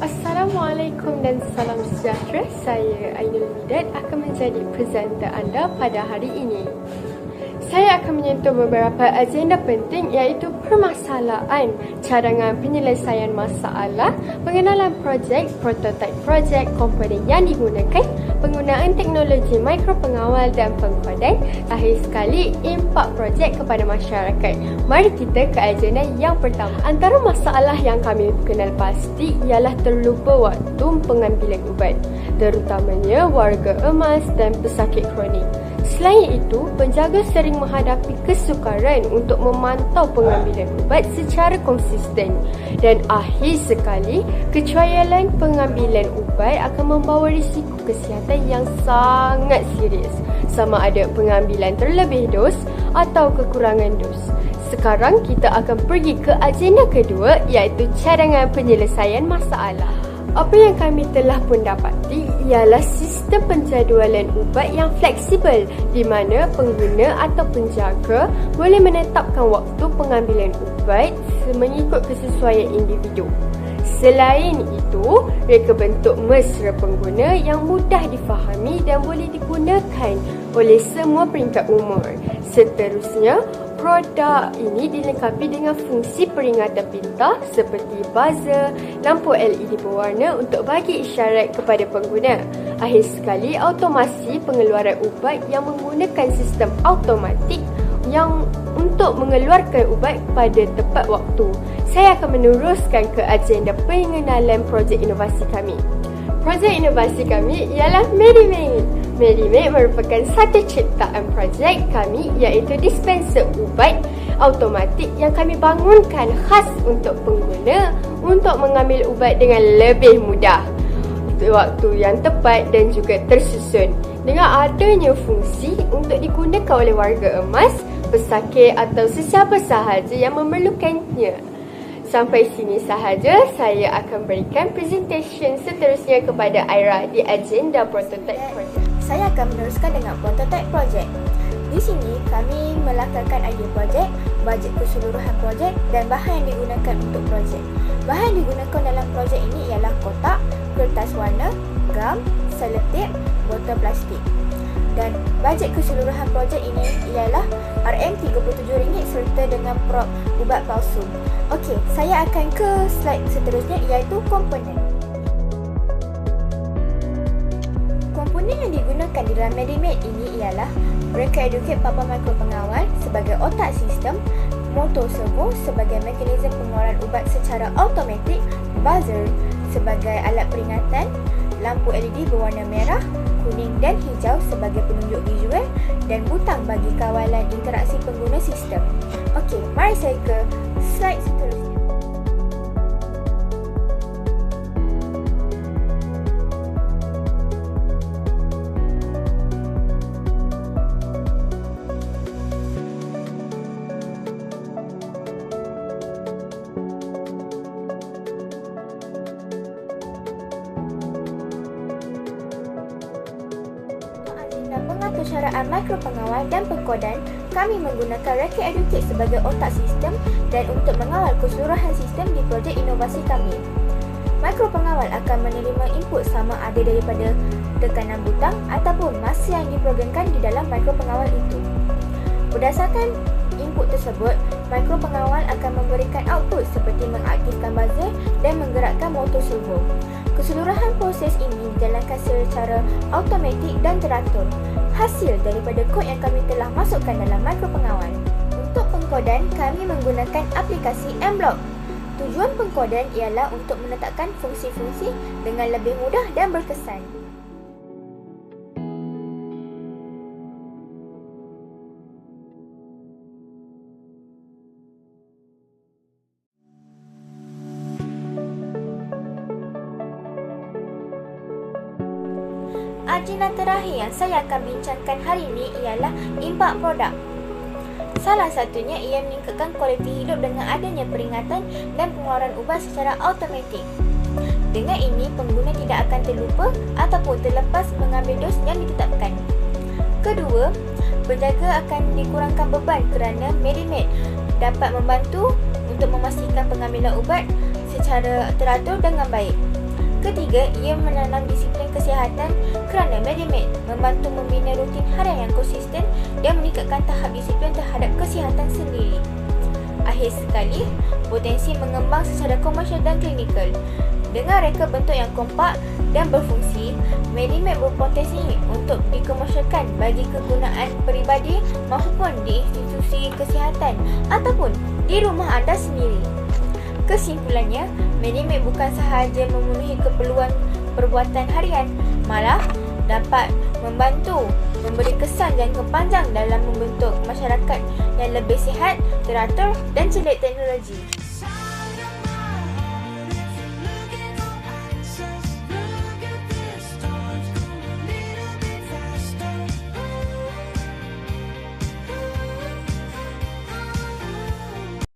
Assalamualaikum dan salam sejahtera. Saya Ainul Midat akan menjadi presenter anda pada hari ini. Saya akan menyentuh beberapa agenda penting iaitu permasalahan, cadangan penyelesaian masalah, pengenalan projek, prototipe projek, komponen yang digunakan, penggunaan teknologi mikropengawal dan pengkodan, akhir sekali impak projek kepada masyarakat. Mari kita ke agenda yang pertama. Antara masalah yang kami kenal pasti ialah terlupa waktu pengambilan ubat, terutamanya warga emas dan pesakit kronik. Selain itu, penjaga sering menghadapi kesukaran untuk memantau pengambilan ubat secara konsisten dan akhir sekali, kecuailan pengambilan ubat akan membawa risiko kesihatan yang sangat serius, sama ada pengambilan terlebih dos atau kekurangan dos. Sekarang kita akan pergi ke agenda kedua iaitu cadangan penyelesaian masalah. Apa yang kami telah pun dapati ialah sistem penjadualan ubat yang fleksibel di mana pengguna atau penjaga boleh menetapkan waktu pengambilan ubat mengikut kesesuaian individu. Selain itu, reka bentuk mesra pengguna yang mudah difahami dan boleh digunakan oleh semua peringkat umur. Seterusnya, produk ini dilengkapi dengan fungsi peringatan pintar seperti buzzer, lampu LED berwarna untuk bagi isyarat kepada pengguna. Akhir sekali, automasi pengeluaran ubat yang menggunakan sistem automatik yang untuk mengeluarkan ubat pada tepat waktu. Saya akan meneruskan ke agenda pengenalan projek inovasi kami. Projek inovasi kami ialah MediMate. MediMate merupakan satu ciptaan projek kami iaitu dispenser ubat automatik yang kami bangunkan khas untuk pengguna untuk mengambil ubat dengan lebih mudah, waktu yang tepat dan juga tersusun. Dengan adanya fungsi untuk digunakan oleh warga emas, pesakit atau sesiapa sahaja yang memerlukannya. Sampai sini sahaja, saya akan berikan presentation seterusnya kepada Aira di agenda prototype project. Saya akan meneruskan dengan prototype project. Di sini kami melakarkan idea projek, bajet keseluruhan projek dan bahan yang digunakan untuk projek. Bahan yang digunakan dalam projek ini ialah kotak, kertas warna, gam, selotip, botol plastik. Dan bajet keseluruhan projek ini ialah RM37 serta dengan prop ubat palsu. Okey, saya akan ke slide seterusnya iaitu komponen. Komponen yang digunakan di dalam MediMate ini ialah reka educate papan mikropengawal sebagai otak sistem, motor servo sebagai mekanisme pengeluaran ubat secara automatik, buzzer sebagai alat peringatan, lampu LED berwarna merah, kuning dan hijau sebagai penunjuk visual dan butang bagi kawalan interaksi pengguna sistem. Okey, mari saya ke slide seterusnya. Pengatursyaraan mikropengawal dan pengkodan, kami menggunakan reka educate sebagai otak sistem dan untuk mengawal keseluruhan sistem di projek inovasi kami. Mikropengawal akan menerima input sama ada daripada tekanan butang ataupun masa yang diprogramkan di dalam mikropengawal itu. Berdasarkan input tersebut, mikropengawal akan memberikan output seperti mengaktifkan buzzer dan menggerakkan motor servo. Keseluruhan proses ini dijalankan secara automatik dan teratur, hasil daripada kod yang kami telah masukkan dalam mikropengawal. Untuk pengkodan, kami menggunakan aplikasi M-Block. Tujuan pengkodan ialah untuk menetapkan fungsi-fungsi dengan lebih mudah dan berkesan. Agenda terakhir yang saya akan bincangkan hari ini ialah impak produk. Salah satunya ia meningkatkan kualiti hidup dengan adanya peringatan dan pengeluaran ubat secara automatik. Dengan ini, pengguna tidak akan terlupa ataupun terlepas mengambil dos yang ditetapkan. Kedua, penjaga akan dikurangkan beban kerana MediMate dapat membantu untuk memastikan pengambilan ubat secara teratur dengan baik. Ketiga, ia menanam disiplin kesihatan kerana Medimed membantu membina rutin harian yang konsisten dan meningkatkan tahap disiplin terhadap kesihatan sendiri. Akhir sekali, potensi mengembang secara komersial dan klinikal. Dengan reka bentuk yang kompak dan berfungsi, Medimed berpotensi untuk dikomersialkan bagi kegunaan peribadi maupun di institusi kesihatan ataupun di rumah anda sendiri. Kesimpulannya, Medimed bukan sahaja memenuhi keperluan perbuatan harian, malah dapat membantu memberi kesan jangka panjang dalam membentuk masyarakat yang lebih sihat, teratur dan cerdik teknologi.